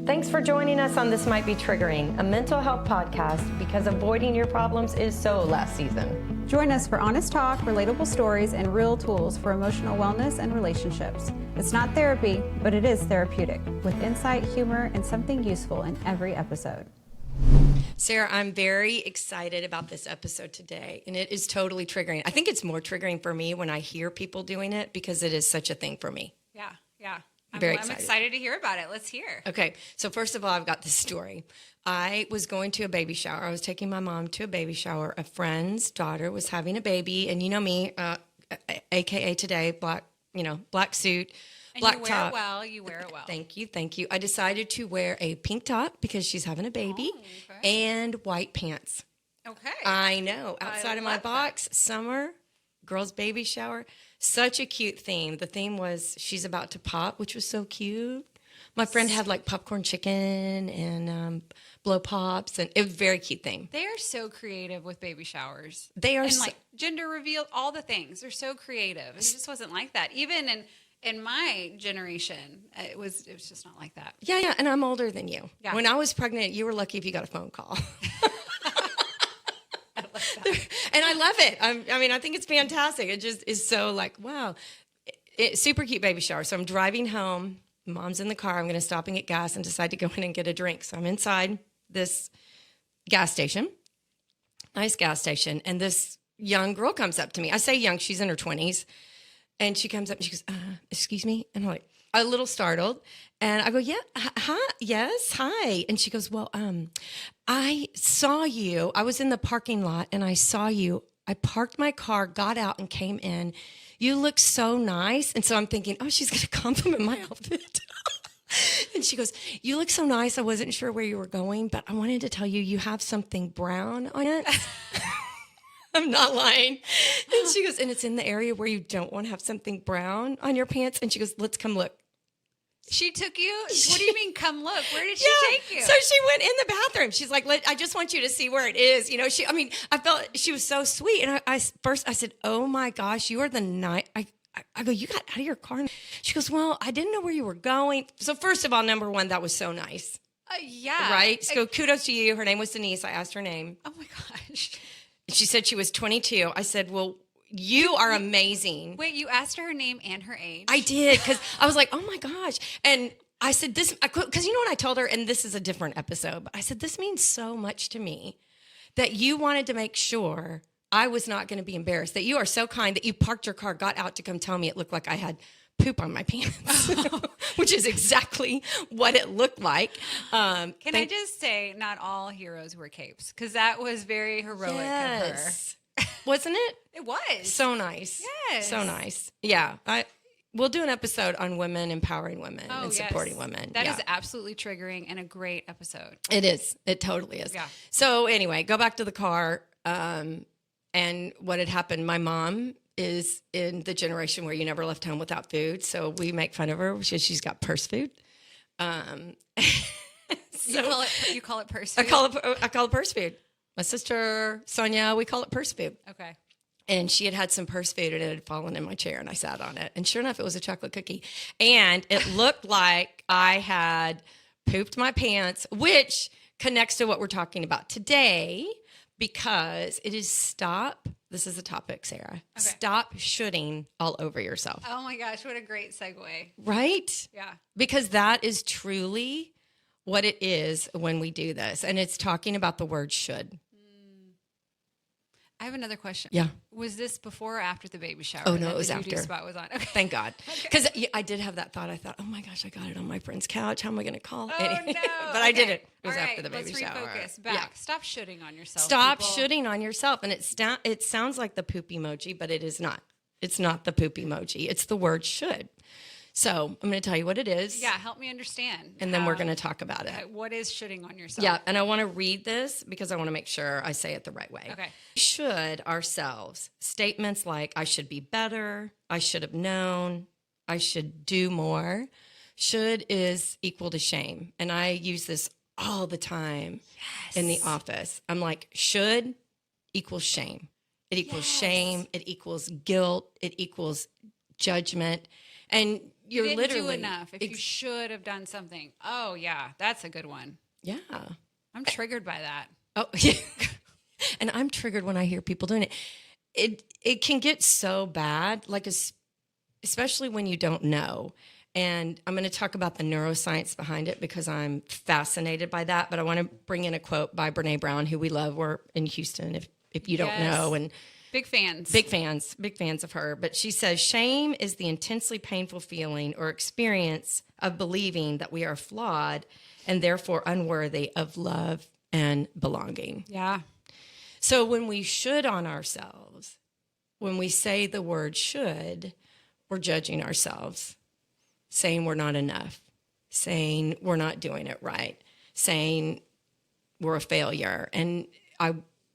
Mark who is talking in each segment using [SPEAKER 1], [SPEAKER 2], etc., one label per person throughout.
[SPEAKER 1] Thanks for joining us on This Might Be Triggering, a mental health podcast because avoiding your problems is so last season.
[SPEAKER 2] Join us for honest talk, relatable stories, and real tools for emotional wellness and relationships. It's not therapy, but it is therapeutic, with insight, humor, and something useful in every episode.
[SPEAKER 1] Sarah, I'm very excited about this episode today, and it is totally triggering. I think it's more triggering for me when I hear people doing it because it is such a thing for me.
[SPEAKER 3] Yeah. I'm excited to hear about it. Let's hear.
[SPEAKER 1] Okay, so first of all, I've got this story. I was going to a baby shower. I was taking my mom to a baby shower. A friend's daughter was having a baby, and you know me, AKA today, black suit,
[SPEAKER 3] And
[SPEAKER 1] black
[SPEAKER 3] you wear
[SPEAKER 1] top.
[SPEAKER 3] it well. You wear it well.
[SPEAKER 1] Thank you. I decided to wear a pink top because she's having a baby, and white pants.
[SPEAKER 3] Okay.
[SPEAKER 1] I know. Outside of my box, summer, girls' baby shower. Such a cute theme. The theme was she's about to pop, which was so cute. My friend had like popcorn chicken and blow pops, and it was a very cute theme.
[SPEAKER 3] They are so creative with baby showers.
[SPEAKER 1] They are
[SPEAKER 3] and like gender reveal, all the things. They're so creative. It just wasn't like that. Even in my generation, it was just not like that.
[SPEAKER 1] Yeah, and I'm older than you.
[SPEAKER 3] Yeah.
[SPEAKER 1] When I was pregnant, you were lucky if you got a phone call. And I love it. I think it's fantastic. It just is so like, wow. Super cute baby shower. So I'm driving home. Mom's in the car. I'm going to stop and get gas and decide to go in and get a drink. So I'm inside this gas station, nice gas station. And this young girl comes up to me. I say young, she's in her 20s. And she comes up and she goes, excuse me? And I'm like, a little startled. And I go, yeah, hi, yes, hi. And she goes, well, I saw you. I was in the parking lot and I saw you. I parked my car, got out and came in. You look so nice. And so I'm thinking, oh, she's going to compliment my outfit. And she goes, you look so nice. I wasn't sure where you were going, but I wanted to tell you, you have something brown on it. I'm not lying. And she goes, and it's in the area where you don't want to have something brown on your pants. And she goes, let's come look.
[SPEAKER 3] She took you? What do you mean, come look? Where did she take you?
[SPEAKER 1] So she went in the bathroom. She's like, I just want you to see where it is. You know, I felt she was so sweet. And I said, oh my gosh, you are the night. I go, you got out of your car? She goes, well, I didn't know where you were going. So first of all, number one, that was so nice.
[SPEAKER 3] Yeah.
[SPEAKER 1] Right? So kudos to you. Her name was Denise. I asked her name.
[SPEAKER 3] Oh my gosh.
[SPEAKER 1] She said she was 22. I said, well, you are amazing.
[SPEAKER 3] Wait, you asked her name and her age?
[SPEAKER 1] I did, because I was like, oh my gosh. And I said this, because you know what I told her, and this is a different episode, but I said, this means so much to me that you wanted to make sure I was not going to be embarrassed, that you are so kind that you parked your car, got out to come tell me it looked like I had poop on my pants, which is exactly what it looked like.
[SPEAKER 3] Can I just say, not all heroes wear capes, because that was very heroic of her.
[SPEAKER 1] Wasn't it?
[SPEAKER 3] It was.
[SPEAKER 1] So nice.
[SPEAKER 3] Yes.
[SPEAKER 1] So nice. Yeah. We'll do an episode on women empowering women and supporting women.
[SPEAKER 3] That is absolutely triggering and a great episode.
[SPEAKER 1] It is. It totally is.
[SPEAKER 3] Yeah.
[SPEAKER 1] So anyway, go back to the car. And what had happened, my mom is in the generation where you never left home without food. So we make fun of her because she's got purse food.
[SPEAKER 3] You call it purse food?
[SPEAKER 1] I call it purse food. My sister, Sonia, we call it purse food.
[SPEAKER 3] Okay.
[SPEAKER 1] And she had some purse food and it had fallen in my chair and I sat on it. And sure enough, it was a chocolate cookie. And it looked like I had pooped my pants, which connects to what we're talking about today because it is this is the topic, Sarah. Okay. Stop shooting all over yourself.
[SPEAKER 3] Oh my gosh, what a great segue.
[SPEAKER 1] Right?
[SPEAKER 3] Yeah.
[SPEAKER 1] Because that is truly what it is when we do this. And it's talking about the word should.
[SPEAKER 3] I have another question.
[SPEAKER 1] Yeah.
[SPEAKER 3] Was this before or after the baby shower?
[SPEAKER 1] Oh, no, it was
[SPEAKER 3] the
[SPEAKER 1] after.
[SPEAKER 3] doo-doo spot was on. Okay.
[SPEAKER 1] Thank God. Because I did have that thought. I thought, oh my gosh, I got it on my friend's couch. How am I going to call?
[SPEAKER 3] Oh, no.
[SPEAKER 1] But I did it. It was
[SPEAKER 3] All right,
[SPEAKER 1] after the baby shower.
[SPEAKER 3] Let's refocus back.
[SPEAKER 1] Yeah.
[SPEAKER 3] Stop shooting on yourself.
[SPEAKER 1] Stop
[SPEAKER 3] people.
[SPEAKER 1] shooting on yourself. And it sounds like the poop emoji, but it is not. It's not the poop emoji. It's the word should. So I'm going to tell you what it is.
[SPEAKER 3] Yeah, help me understand.
[SPEAKER 1] And then we're going to talk about it.
[SPEAKER 3] What is shooting on yourself?
[SPEAKER 1] Yeah, and I want to read this because I want to make sure I say it the right way.
[SPEAKER 3] Okay.
[SPEAKER 1] Should ourselves. Statements like, I should be better, I should have known, I should do more. Should is equal to shame. And I use this all the time in the office. I'm like, should equals shame. It equals shame. It equals guilt. It equals judgment. And you're
[SPEAKER 3] didn't
[SPEAKER 1] literally
[SPEAKER 3] do enough. If you should have done something. Oh yeah, that's a good one.
[SPEAKER 1] yeah.
[SPEAKER 3] I'm triggered by that.
[SPEAKER 1] Oh, yeah. And I'm triggered when I hear people doing it. It can get so bad, like especially when you don't know. And I'm going to talk about the neuroscience behind it because I'm fascinated by that. But I want to bring in a quote by Brene Brown, who we love. We're in Houston, if you don't know. And
[SPEAKER 3] big fans.
[SPEAKER 1] Big fans of her. But she says, shame is the intensely painful feeling or experience of believing that we are flawed and therefore unworthy of love and belonging.
[SPEAKER 3] Yeah.
[SPEAKER 1] So when we should on ourselves, when we say the word should, we're judging ourselves, saying we're not enough, saying we're not doing it right, saying we're a failure. And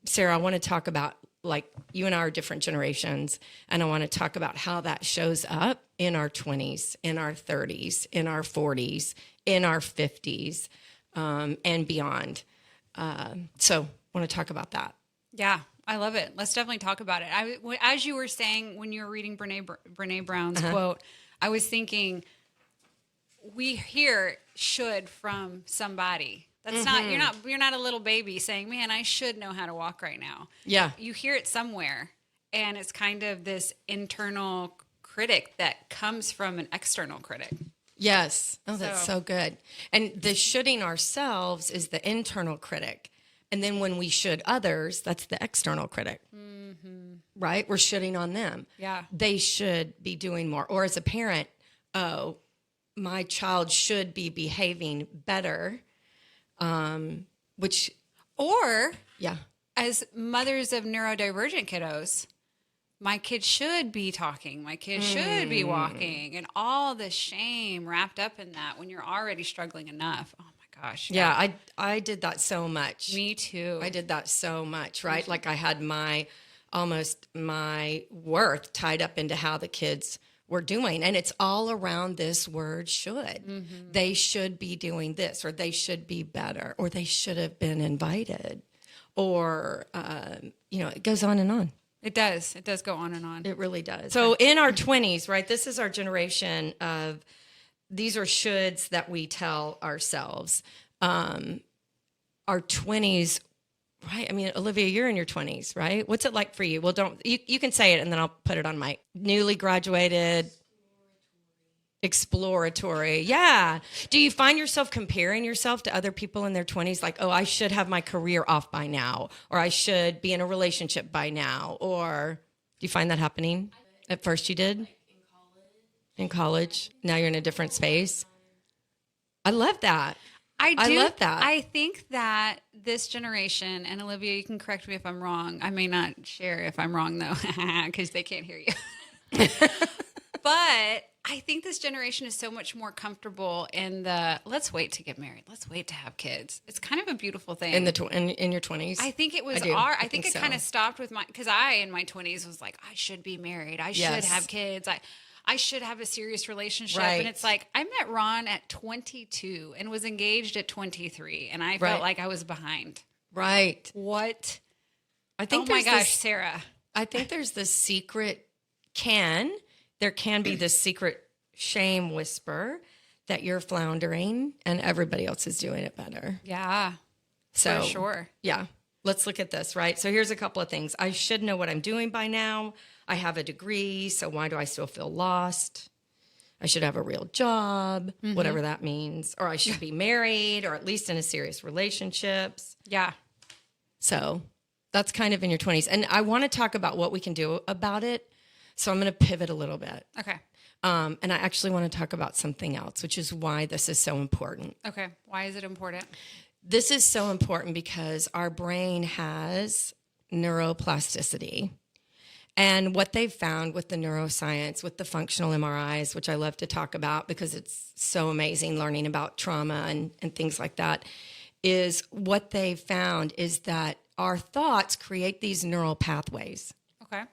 [SPEAKER 1] Sarah, I want to talk about, like, you and I are different generations, and I want to talk about how that shows up in our 20s, in our 30s, in our 40s, in our 50s, and beyond. So I want to talk about that.
[SPEAKER 3] Yeah, I love it. Let's definitely talk about it. As you were saying, when you were reading Brene Brown's quote, I was thinking, we hear should from somebody. That's you're not a little baby saying, man, I should know how to walk right now.
[SPEAKER 1] Yeah.
[SPEAKER 3] You hear it somewhere, and it's kind of this internal critic that comes from an external critic.
[SPEAKER 1] Yes. Oh, that's so good. And the shoulding ourselves is the internal critic. And then when we should others, that's the external critic. Mm-hmm. Right? We're shoulding on them.
[SPEAKER 3] Yeah.
[SPEAKER 1] They should be doing more. Or as a parent, oh, my child should be behaving better.
[SPEAKER 3] Yeah. As mothers of neurodivergent kiddos, my kid should be talking. My kid should be walking, and all the shame wrapped up in that when you're already struggling enough. Oh my gosh.
[SPEAKER 1] Yeah, I did that so much.
[SPEAKER 3] Me too.
[SPEAKER 1] I did that so much, right? Like I had almost my worth tied up into how the kids were doing. And it's all around this word should. Mm-hmm. They should be doing this, or they should be better, or they should have been invited, or, it goes on and on.
[SPEAKER 3] It does. It does go on and on.
[SPEAKER 1] It really does. So in our 20s, right, this is our generation of, these are shoulds that we tell ourselves. Our 20s, right? I mean, Olivia, you're in your 20s, right? What's it like for you? Well, you can say it and then I'll put it on mic. Newly graduated. Exploratory. Yeah. Do you find yourself comparing yourself to other people in their 20s? Like, oh, I should have my career off by now, or I should be in a relationship by now. Or do you find that happening? At first you did? In college. Now you're in a different space. I love that.
[SPEAKER 3] I
[SPEAKER 1] love that.
[SPEAKER 3] I think that this generation, and Olivia, you can correct me if I'm wrong. I may not share if I'm wrong, though, because they can't hear you. But I think this generation is so much more comfortable in the let's wait to get married. Let's wait to have kids. It's kind of a beautiful thing.
[SPEAKER 1] In your 20s?
[SPEAKER 3] I think it was I think it kind of stopped with because I in my 20s was like, I should be married. I should have kids. I should have a serious relationship. Right. And it's like, I met Ron at 22 and was engaged at 23. And I felt like I was behind.
[SPEAKER 1] Right.
[SPEAKER 3] What?
[SPEAKER 1] I think
[SPEAKER 3] my gosh, Sarah.
[SPEAKER 1] I think there's this secret there can be this secret shame whisper that you're floundering and everybody else is doing it better.
[SPEAKER 3] Yeah.
[SPEAKER 1] So,
[SPEAKER 3] for sure.
[SPEAKER 1] Yeah. Let's look at this, right? So here's a couple of things. I should know what I'm doing by now. I have a degree, so why do I still feel lost? I should have a real job, whatever that means. Or I should be married, or at least in a serious relationships.
[SPEAKER 3] Yeah.
[SPEAKER 1] So that's kind of in your 20s. And I want to talk about what we can do about it. So I'm going to pivot a little bit.
[SPEAKER 3] Okay.
[SPEAKER 1] And I actually want to talk about something else, which is why this is so important.
[SPEAKER 3] Okay. Why is it important?
[SPEAKER 1] This is so important because our brain has neuroplasticity. And what they've found with the neuroscience, with the functional MRIs, which I love to talk about because it's so amazing learning about trauma and things like that, is what they've found is that our thoughts create these neural pathways.
[SPEAKER 3] Okay.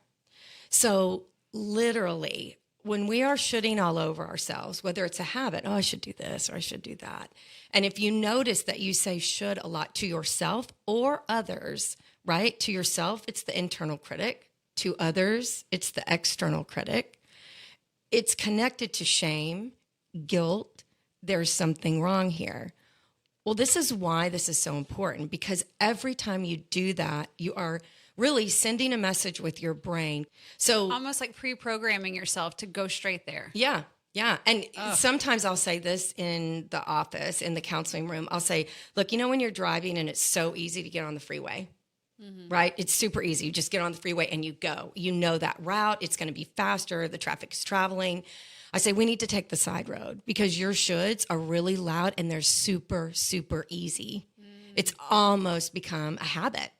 [SPEAKER 1] So literally, when we are shoulding all over ourselves, whether it's a habit, oh, I should do this or I should do that. And if you notice that you say should a lot to yourself or others, right? To yourself, it's the internal critic. To others, it's the external critic. It's connected to shame. guilt, there's something wrong here. Well, this is why this is so important, because every time you do that, you are really sending a message with your brain. So
[SPEAKER 3] Almost like pre-programming yourself to go straight there.
[SPEAKER 1] yeah. Yeah. And sometimes I'll say this in the office, in the counseling room. I'll say, look, when you're driving and it's so easy to get on the freeway, right? It's super easy. You just get on the freeway and you go. You know that route. It's going to be faster. The traffic is traveling. I say, we need to take the side road because your shoulds are really loud and they're super, super easy. It's almost become a habit.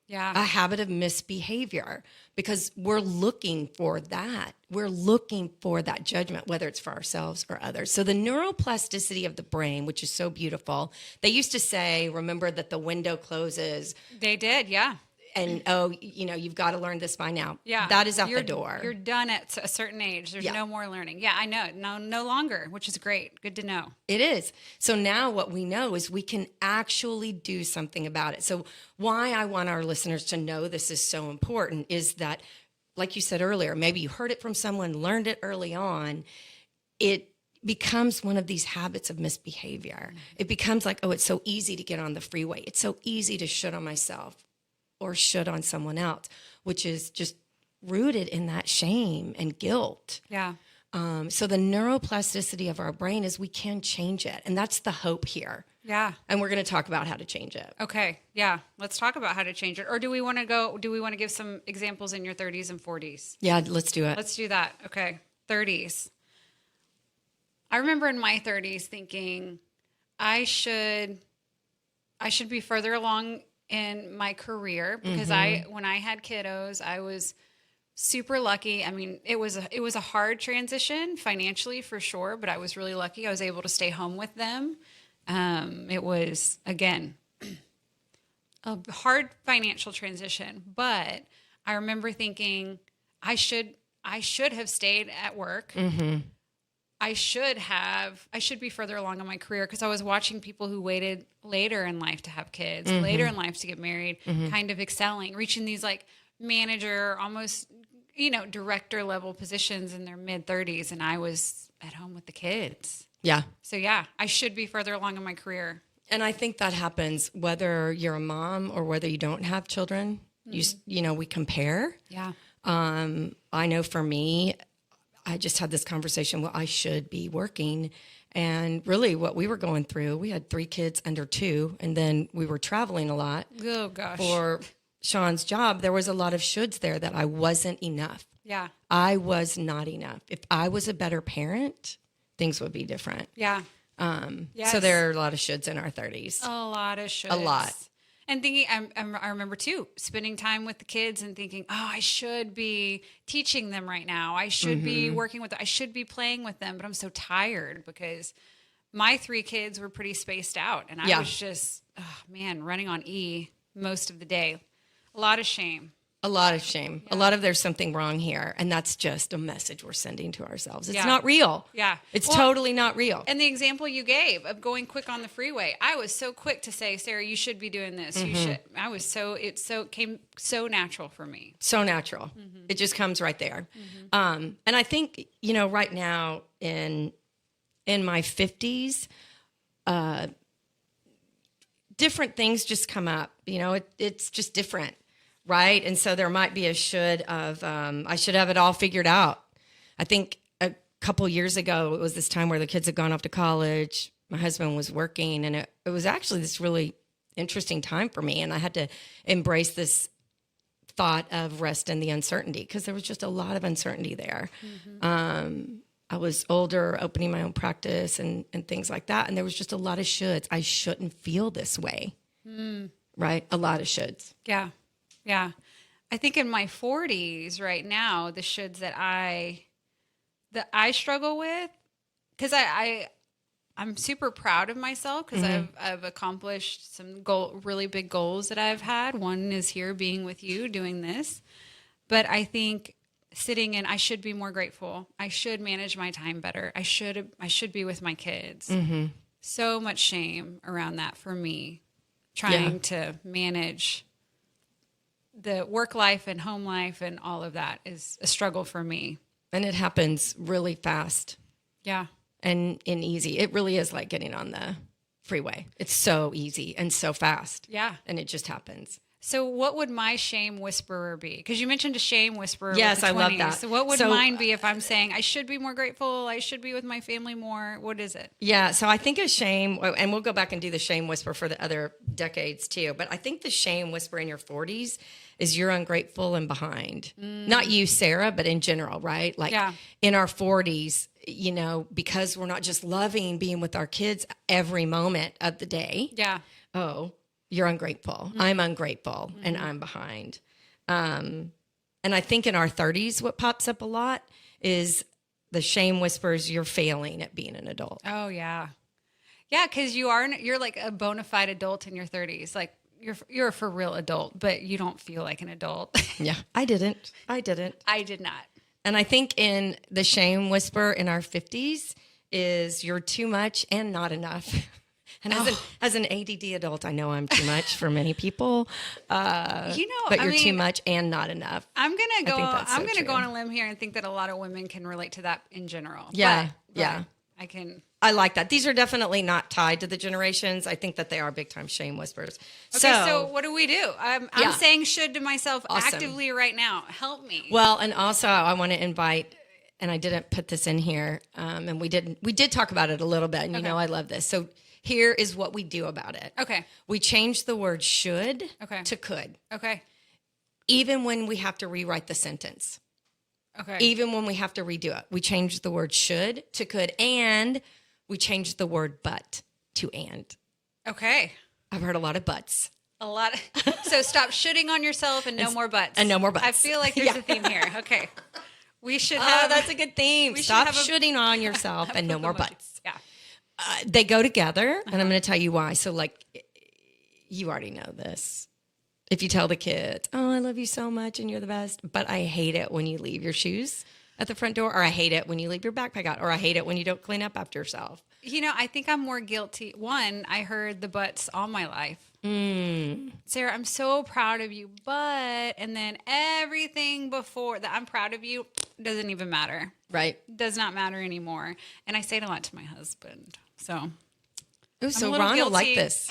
[SPEAKER 3] Yeah.
[SPEAKER 1] A habit of misbehavior, because we're looking for that. We're looking for that judgment, whether it's for ourselves or others. So the neuroplasticity of the brain, which is so beautiful, they used to say, remember that the window closes.
[SPEAKER 3] They did, yeah.
[SPEAKER 1] And, you've got to learn this by now.
[SPEAKER 3] Yeah.
[SPEAKER 1] That is out the door.
[SPEAKER 3] You're done at a certain age. There's
[SPEAKER 1] Yeah.
[SPEAKER 3] no more learning. Yeah, I know. No longer, which is great. Good to know.
[SPEAKER 1] It is. So now what we know is we can actually do something about it. So why I want our listeners to know this is so important is that, like you said earlier, maybe you heard it from someone, learned it early on. It becomes one of these habits of misbehavior. It becomes like, oh, it's so easy to get on the freeway. It's so easy to shit on myself or shit on someone else, which is just rooted in that shame and guilt.
[SPEAKER 3] Yeah.
[SPEAKER 1] So the neuroplasticity of our brain is we can change it. And that's the hope here.
[SPEAKER 3] Yeah.
[SPEAKER 1] And we're going to talk about how to change it.
[SPEAKER 3] Okay. Yeah. Let's talk about how to change it. Or do we want to give some examples in your 30s and 40s?
[SPEAKER 1] Yeah, let's do it.
[SPEAKER 3] Let's do that. Okay. 30s. I remember in my 30s thinking I should be further along in my career because when I had kiddos, I was super lucky. I mean, it was a hard transition financially for sure, but I was really lucky. I was able to stay home with them. It was, again, a hard financial transition, but I remember thinking I should have stayed at work.
[SPEAKER 1] Mm-hmm.
[SPEAKER 3] I should be further along in my career because I was watching people who waited later in life to have kids, later in life to get married, kind of excelling, reaching these like manager, almost, director level positions in their mid 30s. And I was at home with the kids.
[SPEAKER 1] Yeah.
[SPEAKER 3] So yeah, I should be further along in my career.
[SPEAKER 1] And I think that happens whether you're a mom or whether you don't have children. We compare.
[SPEAKER 3] Yeah.
[SPEAKER 1] I know for me, I just had this conversation. Well, I should be working. And really what we were going through, we had 3 kids under 2, and then we were traveling a lot.
[SPEAKER 3] Oh gosh.
[SPEAKER 1] For Sean's job, there was a lot of shoulds there that I wasn't enough.
[SPEAKER 3] Yeah.
[SPEAKER 1] I was not enough. If I was a better parent, things would be different.
[SPEAKER 3] Yeah.
[SPEAKER 1] Yes. So there are a lot of shoulds in our 30s.
[SPEAKER 3] A lot of shoulds.
[SPEAKER 1] A lot.
[SPEAKER 3] And thinking, I remember too, spending time with the kids and thinking, oh, I should be teaching them right now. I should be working with them. I should be playing with them. But I'm so tired because my 3 kids were pretty spaced out. And I was just, running on E most of the day. A lot of shame. A lot of shame.
[SPEAKER 1] Yeah. A lot of there's something wrong here. And that's just a message we're sending to ourselves. It's
[SPEAKER 3] Yeah.
[SPEAKER 1] not real.
[SPEAKER 3] Yeah.
[SPEAKER 1] It's totally not real.
[SPEAKER 3] And the example you gave of going quick on the freeway, I was so quick to say, Sarah, you should be doing this. You should. It came so natural for me.
[SPEAKER 1] So natural. It just comes right there. And I think, right now in my 50s, different things just come up. It's just different. Right. And so there might be a should of, I should have it all figured out. I think a couple years ago, it was this time where the kids had gone off to college. My husband was working, and it was actually this really interesting time for me. And I had to embrace this thought of rest in the uncertainty because there was just a lot of uncertainty there. I was older, opening my own practice and things like that. And there was just a lot of shoulds. I shouldn't feel this way. Right. A lot of shoulds.
[SPEAKER 3] Yeah. Yeah. I think in my 40s right now, the shoulds that I struggle with, because I'm super proud of myself because I've accomplished some really big goals that I've had. One is here being with you doing this. But I think I should be more grateful. I should manage my time better. I should be with my kids. So much shame around that for me, trying to manage the work life and home life and all of that is a struggle for me.
[SPEAKER 1] And it happens really fast.
[SPEAKER 3] Yeah.
[SPEAKER 1] and easy. It really is like getting on the freeway. It's so easy and so fast.
[SPEAKER 3] Yeah.
[SPEAKER 1] And it just happens.
[SPEAKER 3] So what would my shame whisperer be? Because you mentioned a shame whisperer.
[SPEAKER 1] Yes,
[SPEAKER 3] with the
[SPEAKER 1] I love
[SPEAKER 3] 20s.
[SPEAKER 1] that.
[SPEAKER 3] So what would
[SPEAKER 1] So,
[SPEAKER 3] mine be if I'm saying I should be more grateful, I should be with my family more? What is it?
[SPEAKER 1] Yeah, so I think a shame, and we'll go back and do the shame whisper for the other decades too, but I think the shame whisper in your 40s is you're ungrateful and behind. Not you, Sarah, but in general, right? Like in our 40s, you know, because we're not just loving being with our kids every moment of the day.
[SPEAKER 3] Yeah.
[SPEAKER 1] Oh, you're ungrateful. I'm ungrateful and I'm behind. And I think in our 30s, what pops up a lot is the shame whispers, you're failing at being an adult.
[SPEAKER 3] Oh, yeah. Yeah, because you're like a bona fide adult in your 30s. Like you're a for real adult, but you don't feel like an adult.
[SPEAKER 1] Yeah, I didn't.
[SPEAKER 3] I did not.
[SPEAKER 1] And I think in the shame whisper in our 50s is you're too much and not enough. And as an ADD adult, I know I'm too much for many people. But you're too much and not enough.
[SPEAKER 3] I'm gonna
[SPEAKER 1] true.
[SPEAKER 3] go on a limb here and think that a lot of women can relate to that in general.
[SPEAKER 1] Yeah,
[SPEAKER 3] But
[SPEAKER 1] yeah.
[SPEAKER 3] I can.
[SPEAKER 1] I like that. These are definitely not tied to the generations. I think that they are big time shame whispers.
[SPEAKER 3] Okay, so what do we do? I'm saying should to myself actively right now. Help me.
[SPEAKER 1] Well, and also I want to invite, and I didn't put this in here, and we did talk about it a little bit, and you know I love this. So here is what we do about it.
[SPEAKER 3] Okay.
[SPEAKER 1] We change the word should to could.
[SPEAKER 3] Okay.
[SPEAKER 1] Even when we have to rewrite the sentence.
[SPEAKER 3] Okay.
[SPEAKER 1] Even when we have to redo it. We change the word should to could, and we change the word but to and.
[SPEAKER 3] Okay.
[SPEAKER 1] I've heard a lot of buts.
[SPEAKER 3] So stop shitting on yourself and no more butts.
[SPEAKER 1] And no more butts.
[SPEAKER 3] I feel like there's a theme here. Okay. We should have.
[SPEAKER 1] Oh, that's a good theme. Stop shitting on yourself and no more butts.
[SPEAKER 3] Yeah.
[SPEAKER 1] They go together, and I'm going to tell you why. So, like, you already know this. If you tell the kids, oh, I love you so much and you're the best, but I hate it when you leave your shoes at the front door, or I hate it when you leave your backpack out, or I hate it when you don't clean up after yourself.
[SPEAKER 3] You know, I think I'm more guilty. One, I heard the buts all my life. Sarah, I'm so proud of you, but, and then everything before that I'm proud of you doesn't even matter.
[SPEAKER 1] Right.
[SPEAKER 3] Does not matter anymore. And I say it a lot to my husband. So,
[SPEAKER 1] so Ron will like this.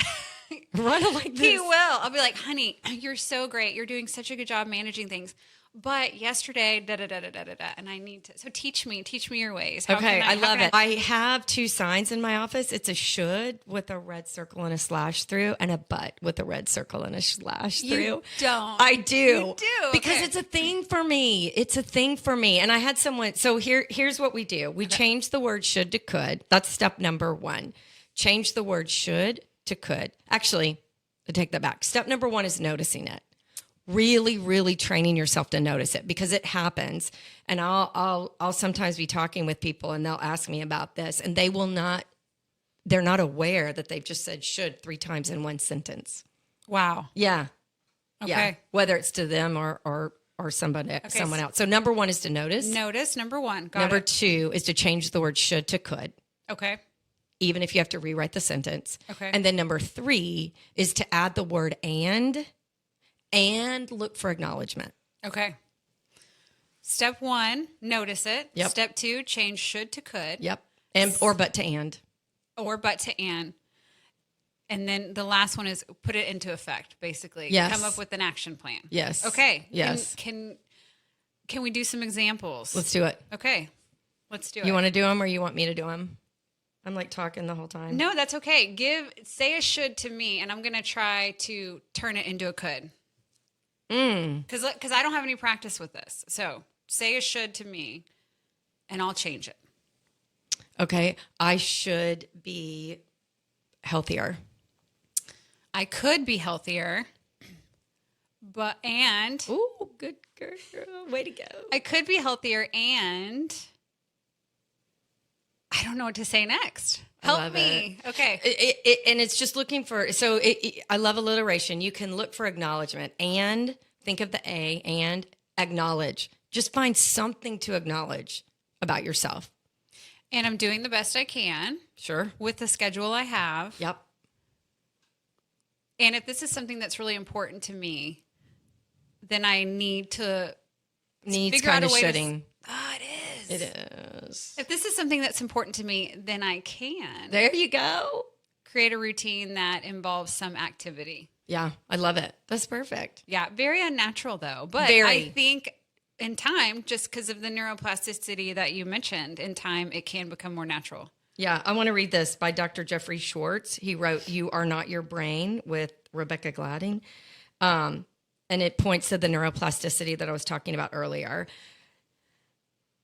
[SPEAKER 1] Ron will like this.
[SPEAKER 3] He will. I'll be like, honey, you're so great. You're doing such a good job managing things. But yesterday, da-da-da-da-da-da, and I need to, so teach me your ways.
[SPEAKER 1] Okay, I love it. I have two signs in my office. It's a should with a red circle and a slash through, and a but with a red circle and a slash through.
[SPEAKER 3] You don't.
[SPEAKER 1] I do.
[SPEAKER 3] You do.
[SPEAKER 1] Because it's a thing for me. It's a thing for me. And I had someone, so here's what we do. We change the word should to could. That's step number 1. Change the word should to could. Actually, I take that back. Step number 1 is noticing it. Really, really training yourself to notice it, because it happens. And I'll sometimes be talking with people and they'll ask me about this, and they're not aware that they've just said should 3 times in one sentence.
[SPEAKER 3] Wow.
[SPEAKER 1] Yeah.
[SPEAKER 3] Okay.
[SPEAKER 1] Yeah. Whether it's to them or someone else. So number 1 is to notice.
[SPEAKER 3] Notice, number 1.
[SPEAKER 1] Number 2 is to change the word should to could.
[SPEAKER 3] Okay.
[SPEAKER 1] Even if you have to rewrite the sentence.
[SPEAKER 3] Okay.
[SPEAKER 1] And then number 3 is to add the word and look for acknowledgement.
[SPEAKER 3] Okay. Step 1, notice it.
[SPEAKER 1] Yep.
[SPEAKER 3] Step 2, change should to could.
[SPEAKER 1] Yep. Or but to and.
[SPEAKER 3] Or but to and. And then the last one is put it into effect, basically.
[SPEAKER 1] Yes.
[SPEAKER 3] Come up with an action plan.
[SPEAKER 1] Yes.
[SPEAKER 3] Okay.
[SPEAKER 1] Yes.
[SPEAKER 3] Can we do some examples?
[SPEAKER 1] Let's do it.
[SPEAKER 3] Okay. Let's do it.
[SPEAKER 1] You want to do them or you want me to do them? I'm like talking the whole time.
[SPEAKER 3] No, that's okay. Say a should to me, and I'm going to try to turn it into a could. Because I don't have any practice with this. So say a should to me, and I'll change it.
[SPEAKER 1] Okay. I should be healthier.
[SPEAKER 3] I could be healthier, and
[SPEAKER 1] Ooh, good girl. Way to go.
[SPEAKER 3] I could be healthier, and I don't know what to say next. Help me.
[SPEAKER 1] It.
[SPEAKER 3] Okay.
[SPEAKER 1] And it's just looking for, I love alliteration. You can look for acknowledgement and think of the A and acknowledge. Just find something to acknowledge about yourself.
[SPEAKER 3] And I'm doing the best I can.
[SPEAKER 1] Sure.
[SPEAKER 3] With the schedule I have.
[SPEAKER 1] Yep.
[SPEAKER 3] And if this is something that's really important to me, then I need to
[SPEAKER 1] Needs
[SPEAKER 3] figure out
[SPEAKER 1] kind
[SPEAKER 3] a
[SPEAKER 1] of
[SPEAKER 3] way
[SPEAKER 1] shitting.
[SPEAKER 3] it is.
[SPEAKER 1] It is.
[SPEAKER 3] If this is something that's important to me, then I can
[SPEAKER 1] There you go.
[SPEAKER 3] create a routine that involves some activity.
[SPEAKER 1] Yeah, I love it. That's perfect.
[SPEAKER 3] Yeah, very unnatural though. But
[SPEAKER 1] Very.
[SPEAKER 3] I think in time, just because of the neuroplasticity that you mentioned, in time it can become more natural.
[SPEAKER 1] Yeah, I want to read this by Dr. Jeffrey Schwartz. He wrote "You Are Not Your Brain" with Rebecca Gladding, and it points to the neuroplasticity that I was talking about earlier.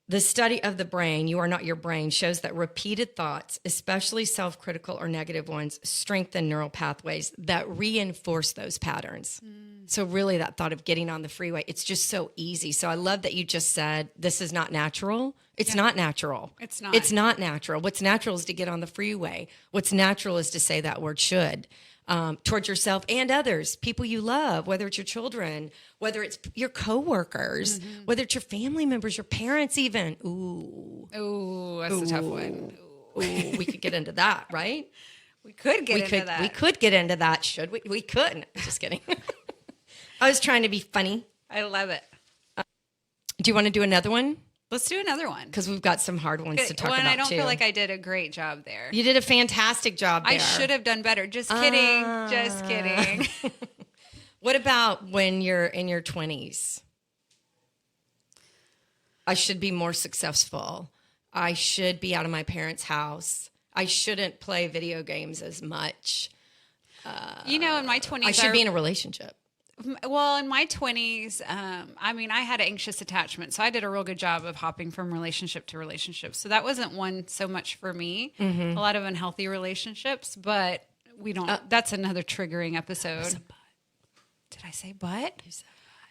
[SPEAKER 1] The study of the brain, "You Are Not Your Brain," shows that repeated thoughts, especially self-critical or negative ones, strengthen neural pathways that reinforce those patterns. So really that thought of getting on the freeway, it's just so easy. So I love that you just said, this is not natural. It's not natural.
[SPEAKER 3] It's not.
[SPEAKER 1] It's not natural. What's natural is to get on the freeway. What's natural is to say that word should. Towards yourself and others, people you love, whether it's your children, whether it's your coworkers, whether it's your family members, your parents even.
[SPEAKER 3] Ooh, that's a tough one.
[SPEAKER 1] Ooh, we could get into that, right?
[SPEAKER 3] We could get into that.
[SPEAKER 1] We could get into that. Should we? We couldn't. Just kidding. I was trying to be funny.
[SPEAKER 3] I love it.
[SPEAKER 1] Do you want to do another one?
[SPEAKER 3] Let's do another one.
[SPEAKER 1] Because we've got some hard ones to talk about,
[SPEAKER 3] I don't
[SPEAKER 1] too.
[SPEAKER 3] feel like I did a great job there.
[SPEAKER 1] You did a fantastic job there.
[SPEAKER 3] I should have done better. Just kidding. Just kidding.
[SPEAKER 1] What about when you're in your 20s? I should be more successful. I should be out of my parents' house. I shouldn't play video games as much.
[SPEAKER 3] In my 20s,
[SPEAKER 1] I should be in a relationship.
[SPEAKER 3] Well, in my 20s, I had anxious attachment. So I did a real good job of hopping from relationship to relationship. So that wasn't one so much for me. A lot of unhealthy relationships, but we don't, that's another triggering episode. Did I say but?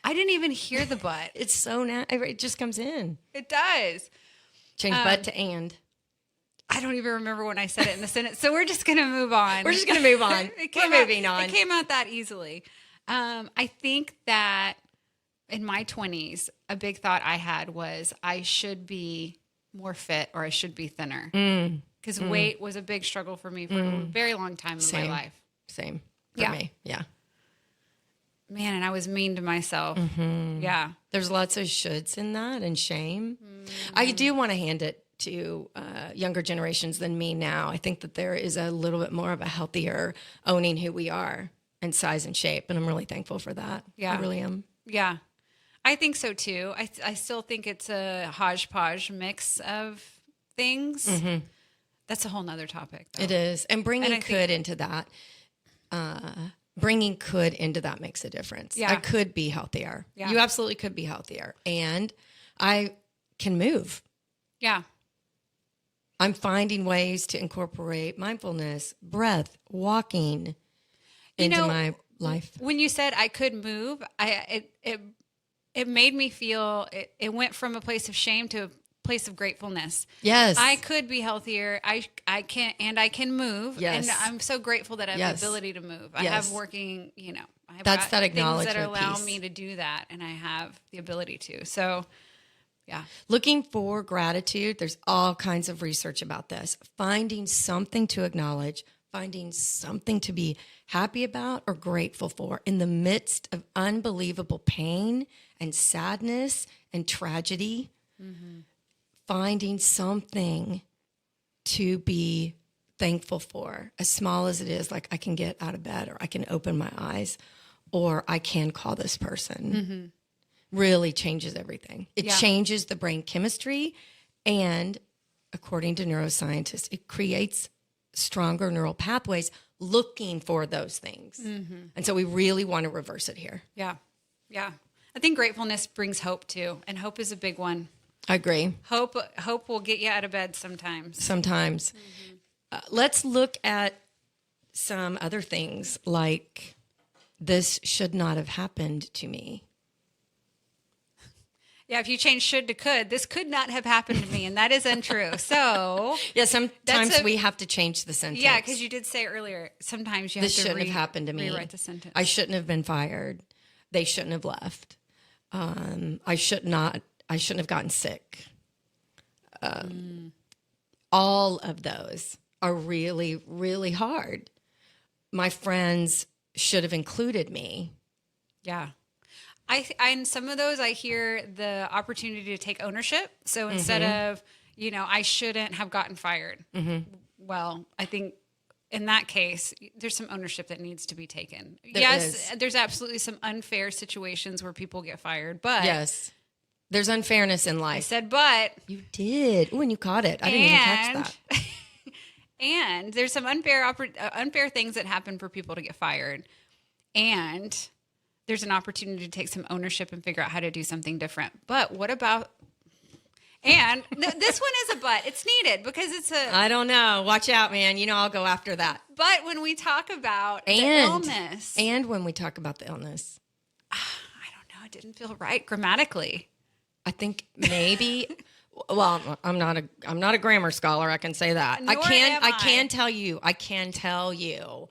[SPEAKER 3] I didn't even hear the but.
[SPEAKER 1] It's so it just comes in.
[SPEAKER 3] It does.
[SPEAKER 1] Change but to and.
[SPEAKER 3] I don't even remember when I said it in the sentence. So we're just going to move on.
[SPEAKER 1] We're just going to move on. We're moving on.
[SPEAKER 3] It came out that easily. I think that in my 20s, a big thought I had was I should be more fit or I should be thinner. Because weight was a big struggle for me for a very long time in my life.
[SPEAKER 1] Same for me. Yeah.
[SPEAKER 3] Man, and I was mean to myself. Yeah.
[SPEAKER 1] There's lots of shoulds in that and shame. I do want to hand it to younger generations than me now. I think that there is a little bit more of a healthier owning who we are and size and shape. And I'm really thankful for that.
[SPEAKER 3] Yeah.
[SPEAKER 1] I really am.
[SPEAKER 3] Yeah. I think so too. I still think it's a hodgepodge mix of things. That's a whole nother topic, though.
[SPEAKER 1] It is. And bringing could into that makes a difference.
[SPEAKER 3] Yeah.
[SPEAKER 1] I could be healthier.
[SPEAKER 3] Yeah.
[SPEAKER 1] You absolutely could be healthier. And I can move.
[SPEAKER 3] Yeah.
[SPEAKER 1] I'm finding ways to incorporate mindfulness, breath, walking into my life.
[SPEAKER 3] When you said I could move, it made me feel it went from a place of shame to a place of gratefulness.
[SPEAKER 1] Yes.
[SPEAKER 3] I could be healthier. I can move.
[SPEAKER 1] Yes.
[SPEAKER 3] And I'm so grateful that I have the ability to move. I have working, I've got
[SPEAKER 1] that
[SPEAKER 3] things that
[SPEAKER 1] acknowledgement
[SPEAKER 3] allow
[SPEAKER 1] piece.
[SPEAKER 3] me to do that, and I have the ability to. So, yeah.
[SPEAKER 1] Looking for gratitude, there's all kinds of research about this. Finding something to acknowledge, finding something to be happy about or grateful for in the midst of unbelievable pain and sadness and tragedy. Finding something to be thankful for, as small as it is, like I can get out of bed or I can open my eyes or I can call this person. Really changes everything. It changes the brain chemistry, and according to neuroscientists, it creates stronger neural pathways looking for those things. And so we really want to reverse it here.
[SPEAKER 3] Yeah. Yeah. I think gratefulness brings hope too, and hope is a big one.
[SPEAKER 1] I agree.
[SPEAKER 3] Hope will get you out of bed sometimes.
[SPEAKER 1] Sometimes. Let's look at some other things like this should not have happened to me.
[SPEAKER 3] Yeah, if you change should to could, this could not have happened to me, and that is untrue. So
[SPEAKER 1] yeah, sometimes we have to change the sentence.
[SPEAKER 3] Yeah, because you did say earlier, sometimes you have
[SPEAKER 1] this
[SPEAKER 3] to
[SPEAKER 1] shouldn't have happened to me.
[SPEAKER 3] Rewrite the sentence.
[SPEAKER 1] I shouldn't have been fired. They shouldn't have left. I shouldn't have gotten sick. All of those are really, really hard. My friends should have included me.
[SPEAKER 3] Yeah. In some of those, I hear the opportunity to take ownership. So instead of, I shouldn't have gotten fired. Well, I think in that case, there's some ownership that needs to be taken. Yes, there's absolutely some unfair situations where people get fired, but
[SPEAKER 1] Yes. There's unfairness in
[SPEAKER 3] I
[SPEAKER 1] life.
[SPEAKER 3] said, but
[SPEAKER 1] You did. Ooh, and you caught it. I didn't even catch that.
[SPEAKER 3] and there's some unfair things that happen for people to get fired. And there's an opportunity to take some ownership and figure out how to do something different. But what about, and this one is a but. It's needed because it's a,
[SPEAKER 1] I don't know. Watch out, man. I'll go after that.
[SPEAKER 3] but when we talk about the illness.
[SPEAKER 1] And when we talk about the illness,
[SPEAKER 3] I don't know. It didn't feel right grammatically.
[SPEAKER 1] I think maybe, well, I'm not a grammar scholar. I can say that.
[SPEAKER 3] Nor am
[SPEAKER 1] I can tell you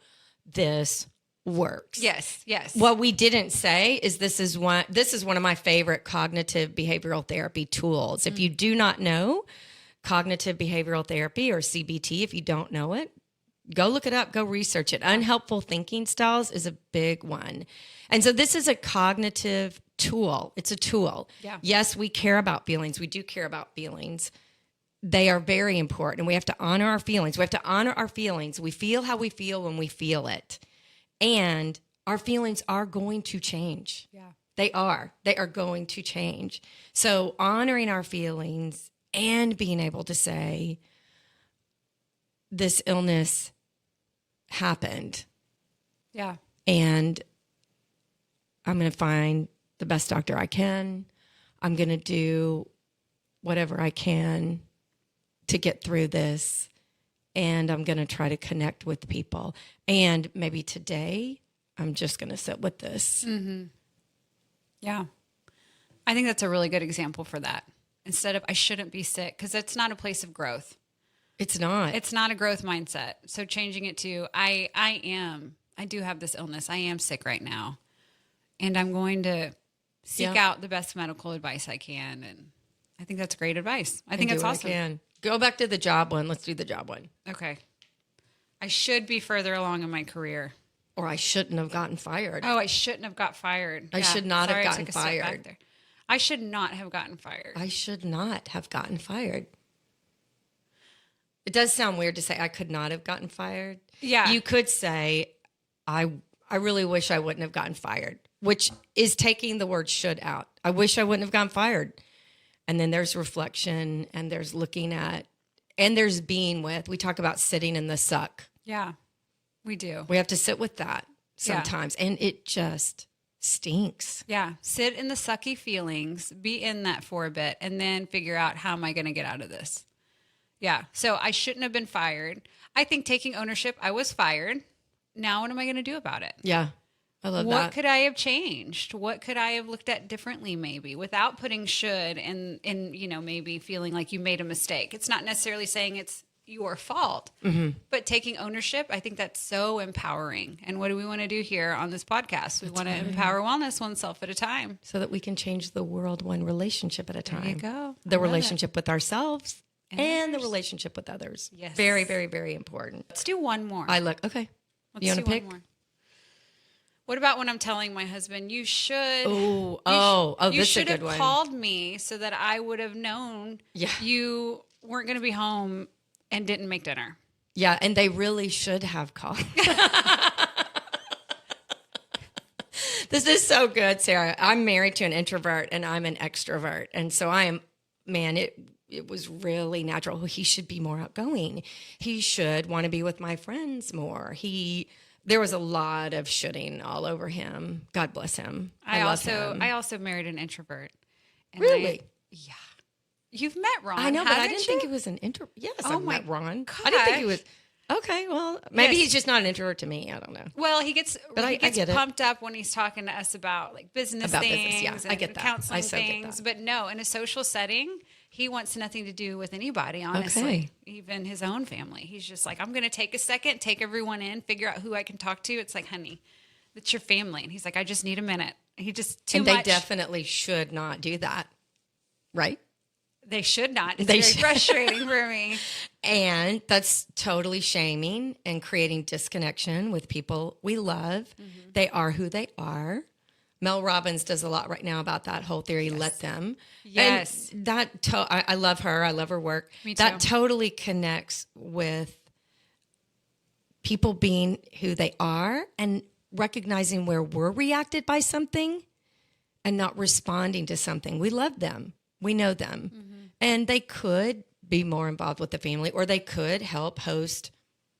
[SPEAKER 1] this works.
[SPEAKER 3] Yes.
[SPEAKER 1] What we didn't say is this is one of my favorite cognitive behavioral therapy tools. If you do not know cognitive behavioral therapy or CBT, if you don't know it, go look it up, go research it. Unhelpful thinking styles is a big one. And so this is a cognitive tool. It's a tool.
[SPEAKER 3] Yeah.
[SPEAKER 1] Yes, we care about feelings. We do care about feelings. They are very important. We have to honor our feelings. We feel how we feel when we feel it. And our feelings are going to change.
[SPEAKER 3] Yeah.
[SPEAKER 1] They are going to change. So honoring our feelings and being able to say, this illness happened.
[SPEAKER 3] Yeah.
[SPEAKER 1] And I'm going to find the best doctor I can. I'm going to do whatever I can to get through this. And I'm going to try to connect with people. And maybe today, I'm just going to sit with this.
[SPEAKER 3] Mm-hmm. Yeah. I think that's a really good example for that. Instead of, I shouldn't be sick, because it's not a place of growth.
[SPEAKER 1] It's not.
[SPEAKER 3] It's not a growth mindset. So changing it to, I do have this illness. I am sick right now. And I'm going to seek out the best medical advice I can. And I think that's great advice. I think that's awesome.
[SPEAKER 1] Go back to the job one. Let's do the job one.
[SPEAKER 3] Okay. I should be further along in my career.
[SPEAKER 1] Or I shouldn't have gotten fired.
[SPEAKER 3] Oh, I shouldn't have got fired.
[SPEAKER 1] I should not have gotten
[SPEAKER 3] I took a step back
[SPEAKER 1] fired.
[SPEAKER 3] there. I should not have gotten fired.
[SPEAKER 1] I should not have gotten fired. It does sound weird to say I could not have gotten fired.
[SPEAKER 3] Yeah.
[SPEAKER 1] You could say, I really wish I wouldn't have gotten fired, which is taking the word should out. I wish I wouldn't have gotten fired. And then there's reflection, and there's looking at, and there's being with. We talk about sitting in the suck.
[SPEAKER 3] Yeah, we do.
[SPEAKER 1] We have to sit with that sometimes. Yeah. And it just stinks.
[SPEAKER 3] Yeah. Sit in the sucky feelings, be in that for a bit, and then figure out, how am I going to get out of this? Yeah. So I shouldn't have been fired. I think taking ownership, I was fired. Now what am I going to do about it?
[SPEAKER 1] Yeah. I love that.
[SPEAKER 3] What could I have changed? What could I have looked at differently, maybe, without putting should and maybe feeling like you made a mistake? It's not necessarily saying it's your fault, but taking ownership, I think that's so empowering. And what do we want to do here on this podcast? We want to empower wellness one self at a time.
[SPEAKER 1] So that we can change the world one relationship at a time.
[SPEAKER 3] There you go.
[SPEAKER 1] The relationship with ourselves and the relationship with others.
[SPEAKER 3] Yes.
[SPEAKER 1] Very, very, very important.
[SPEAKER 3] Let's do one more.
[SPEAKER 1] Okay.
[SPEAKER 3] Let's
[SPEAKER 1] you want to
[SPEAKER 3] do
[SPEAKER 1] pick?
[SPEAKER 3] one more. What about when I'm telling my husband, you should...
[SPEAKER 1] You
[SPEAKER 3] this
[SPEAKER 1] is a good one.
[SPEAKER 3] You should have called me so that I would have known you weren't going to be home and didn't make dinner.
[SPEAKER 1] Yeah, and they really should have called. This is so good, Sarah. I'm married to an introvert and I'm an extrovert. And so it was really natural. He should be more outgoing. He should want to be with my friends more. There was a lot of shoulding all over him. God bless him. I
[SPEAKER 3] also married an introvert. And
[SPEAKER 1] really?
[SPEAKER 3] Yeah. You've met Ron.
[SPEAKER 1] I know, but I didn't
[SPEAKER 3] you?
[SPEAKER 1] think he was an introvert. Yes, I met Ron.
[SPEAKER 3] Gosh.
[SPEAKER 1] I didn't think he was. Okay, well, maybe he's just not an introvert to me. I don't know.
[SPEAKER 3] Well, he gets
[SPEAKER 1] get
[SPEAKER 3] pumped up when he's talking to us about like business things,
[SPEAKER 1] Yeah, I get that.
[SPEAKER 3] Counseling
[SPEAKER 1] I so
[SPEAKER 3] things.
[SPEAKER 1] get that.
[SPEAKER 3] But no, in a social setting, he wants nothing to do with anybody, honestly. Even his own family. He's just like, I'm going to take a second, take everyone in, figure out who I can talk to. It's like, honey, it's your family. And he's like, I just need a minute. He just too much.
[SPEAKER 1] And they definitely should not do that, right?
[SPEAKER 3] They should not. It's very frustrating for me.
[SPEAKER 1] And that's totally shaming and creating disconnection with people we love. Mm-hmm. They are who they are. Mel Robbins does a lot right now about that whole theory, let them.
[SPEAKER 3] Yes.
[SPEAKER 1] And I love her. I love her work.
[SPEAKER 3] Me too.
[SPEAKER 1] That totally connects with people being who they are and recognizing where we're reacted by something and not responding to something. We love them. We know them. And they could be more involved with the family, or they could help host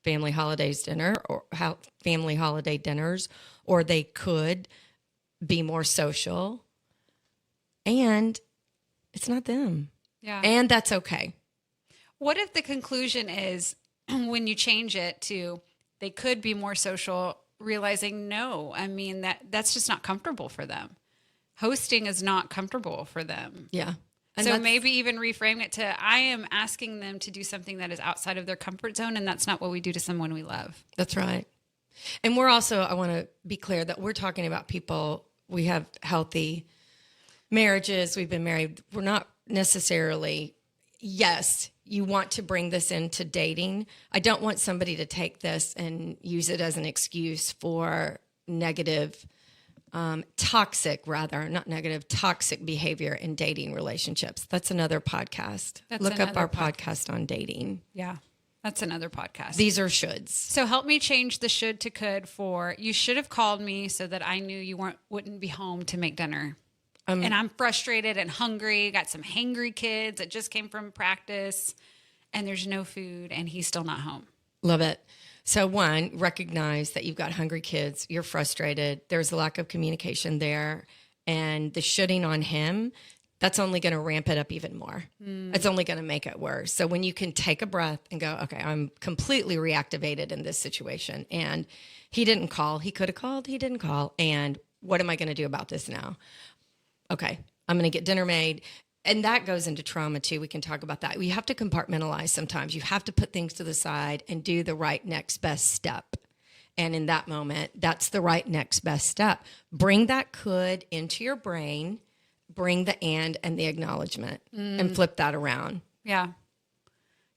[SPEAKER 1] family holidays dinner or family holiday dinners, or they could be more social. And it's not them.
[SPEAKER 3] Yeah.
[SPEAKER 1] And that's okay.
[SPEAKER 3] What if the conclusion is when you change it to they could be more social, realizing no, I mean that's just not comfortable for them. Hosting is not comfortable for them.
[SPEAKER 1] Yeah. And
[SPEAKER 3] so maybe even reframe it to I am asking them to do something that is outside of their comfort zone, and that's not what we do to someone we love.
[SPEAKER 1] That's right. And we're also, I want to be clear that we're talking about people, we have healthy marriages, we've been married. We're not necessarily, yes, you want to bring this into dating. I don't want somebody to take this and use it as an excuse for negative, toxic behavior in dating relationships. That's another podcast. Look up our podcast on dating.
[SPEAKER 3] Yeah, that's another podcast.
[SPEAKER 1] These are shoulds.
[SPEAKER 3] So help me change the should to could for you should have called me so that I knew you wouldn't be home to make dinner. And I'm frustrated and hungry. Got some hangry kids that just came from practice, and there's no food, and he's still not home.
[SPEAKER 1] Love it. So one, recognize that you've got hungry kids. You're frustrated. There's a lack of communication there. And the shoulding on him, that's only going to ramp it up even more. It's only going to make it worse. So when you can take a breath and go, okay, I'm completely reactivated in this situation. And he didn't call. He could have called. He didn't call. And what am I going to do about this now? Okay, I'm going to get dinner made. And that goes into trauma too. We can talk about that. You have to compartmentalize sometimes. You have to put things to the side and do the right next best step. And in that moment, that's the right next best step. Bring that could into your brain, bring the and the acknowledgement and flip that around.
[SPEAKER 3] Yeah.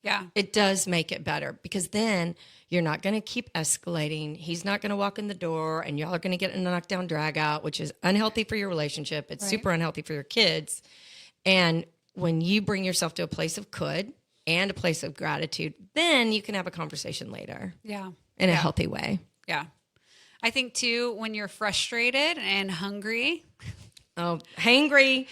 [SPEAKER 3] Yeah.
[SPEAKER 1] It does make it better because then you're not going to keep escalating. He's not going to walk in the door and y'all are going to get a knockdown drag out, which is unhealthy for your relationship. It's super unhealthy for your kids. And when you bring yourself to a place of could and a place of gratitude, then you can have a conversation later.
[SPEAKER 3] Yeah.
[SPEAKER 1] In a healthy way.
[SPEAKER 3] Yeah. I think too, when you're frustrated and hungry.
[SPEAKER 1] Oh, hangry.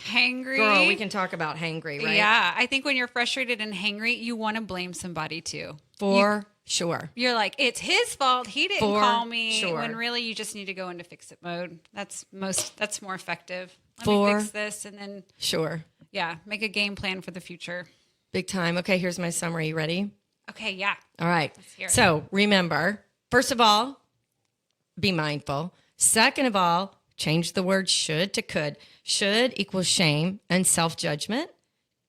[SPEAKER 1] Girl, we can talk about hangry, right?
[SPEAKER 3] Yeah. I think when you're frustrated and hangry, you want to blame somebody too.
[SPEAKER 1] For sure.
[SPEAKER 3] You're like, it's his fault. He didn't call me.
[SPEAKER 1] Sure.
[SPEAKER 3] When really you just need to go into fix it mode. That's more effective. Let
[SPEAKER 1] For
[SPEAKER 3] me fix this and then
[SPEAKER 1] sure.
[SPEAKER 3] Yeah. Make a game plan for the future.
[SPEAKER 1] Big time. Okay, here's my summary. You ready?
[SPEAKER 3] Okay, yeah.
[SPEAKER 1] All right.
[SPEAKER 3] Let's hear it.
[SPEAKER 1] So remember, first of all, be mindful. Second of all, change the word should to could. Should equals shame and self-judgment.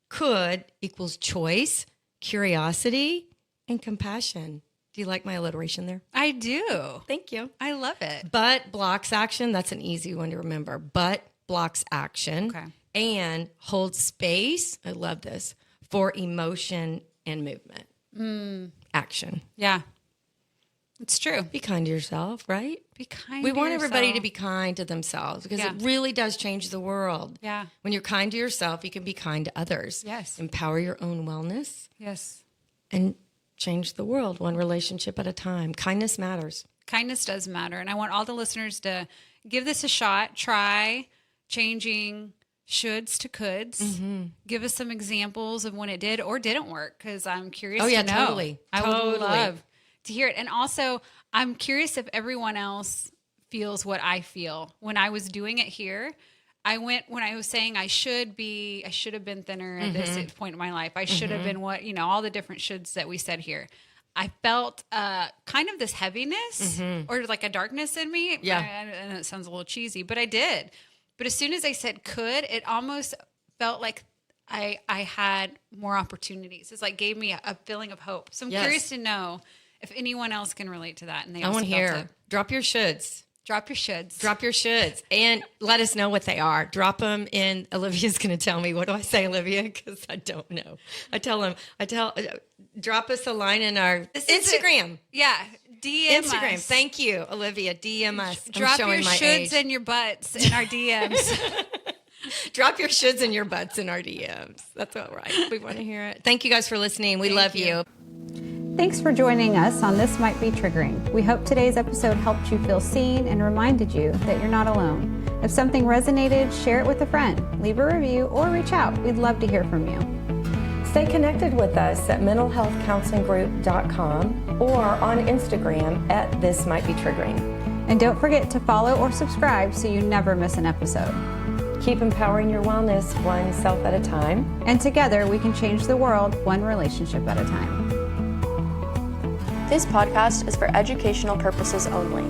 [SPEAKER 1] Could equals choice, curiosity, and compassion. Do you like my alliteration there?
[SPEAKER 3] I do.
[SPEAKER 1] Thank you.
[SPEAKER 3] I love it.
[SPEAKER 1] But blocks action. That's an easy one to remember. But blocks action.
[SPEAKER 3] Okay.
[SPEAKER 1] And hold space. I love this. For emotion and movement. Action.
[SPEAKER 3] Yeah. It's true.
[SPEAKER 1] Be kind to yourself, right?
[SPEAKER 3] Be kind
[SPEAKER 1] We
[SPEAKER 3] to
[SPEAKER 1] want everybody
[SPEAKER 3] yourself.
[SPEAKER 1] to be kind to themselves because
[SPEAKER 3] Yeah.
[SPEAKER 1] it really does change the world.
[SPEAKER 3] Yeah.
[SPEAKER 1] When you're kind to yourself, you can be kind to others.
[SPEAKER 3] Yes.
[SPEAKER 1] Empower your own wellness
[SPEAKER 3] Yes.
[SPEAKER 1] and change the world one relationship at a time. Kindness matters.
[SPEAKER 3] Kindness does matter. And I want all the listeners to give this a shot. Try changing shoulds to coulds.
[SPEAKER 1] Mm-hmm.
[SPEAKER 3] Give us some examples of when it did or didn't work because I'm curious
[SPEAKER 1] Oh, yeah,
[SPEAKER 3] to know.
[SPEAKER 1] totally.
[SPEAKER 3] I would
[SPEAKER 1] Totally.
[SPEAKER 3] love to hear it. And also, I'm curious if everyone else feels what I feel. When I was doing it here, when I was saying I should have been thinner at this point in my life. I should have been all the different shoulds that we said here. I felt kind of this heaviness or like a darkness in me.
[SPEAKER 1] Yeah.
[SPEAKER 3] And it sounds a little cheesy, but I did. But as soon as I said could, it almost felt like I had more opportunities. It's like gave me a feeling of hope. So I'm
[SPEAKER 1] Yes.
[SPEAKER 3] curious to know if anyone else can relate to that. And they
[SPEAKER 1] I
[SPEAKER 3] also
[SPEAKER 1] want to
[SPEAKER 3] felt
[SPEAKER 1] hear.
[SPEAKER 3] it.
[SPEAKER 1] Drop your shoulds.
[SPEAKER 3] Drop your shoulds.
[SPEAKER 1] Drop your shoulds and let us know what they are. Drop them in. Olivia's going to tell me. What do I say, Olivia? Because I don't know. Drop us a line in our
[SPEAKER 3] This is
[SPEAKER 1] Instagram.
[SPEAKER 3] Yeah. DM
[SPEAKER 1] Instagram.
[SPEAKER 3] us.
[SPEAKER 1] Thank you, Olivia. DM us. I'm
[SPEAKER 3] Drop
[SPEAKER 1] showing
[SPEAKER 3] your
[SPEAKER 1] my
[SPEAKER 3] shoulds
[SPEAKER 1] age.
[SPEAKER 3] and your butts in our DMs.
[SPEAKER 1] Drop your shoulds and your butts in our DMs. That's all right. We want to hear it. Thank you guys for listening. We love you.
[SPEAKER 2] Thanks for joining us on This Might Be Triggering. We hope today's episode helped you feel seen and reminded you that you're not alone. If something resonated, share it with a friend, leave a review, or reach out. We'd love to hear from you.
[SPEAKER 4] Stay connected with us at mentalhealthcounselinggroup.com or on Instagram at This Might Be Triggering.
[SPEAKER 2] And don't forget to follow or subscribe so you never miss an episode.
[SPEAKER 4] Keep empowering your wellness one self at a time.
[SPEAKER 2] And together we can change the world one relationship at a time.
[SPEAKER 5] This podcast is for educational purposes only.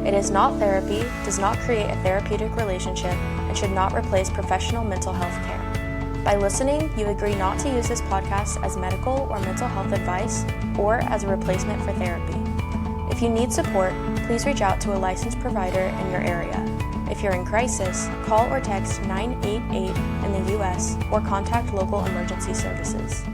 [SPEAKER 5] It is not therapy, does not create a therapeutic relationship, and should not replace professional mental health care. By listening, you agree not to use this podcast as medical or mental health advice or as a replacement for therapy. If you need support, please reach out to a licensed provider in your area. If you're in crisis, call or text 988 in the U.S. or contact local emergency services.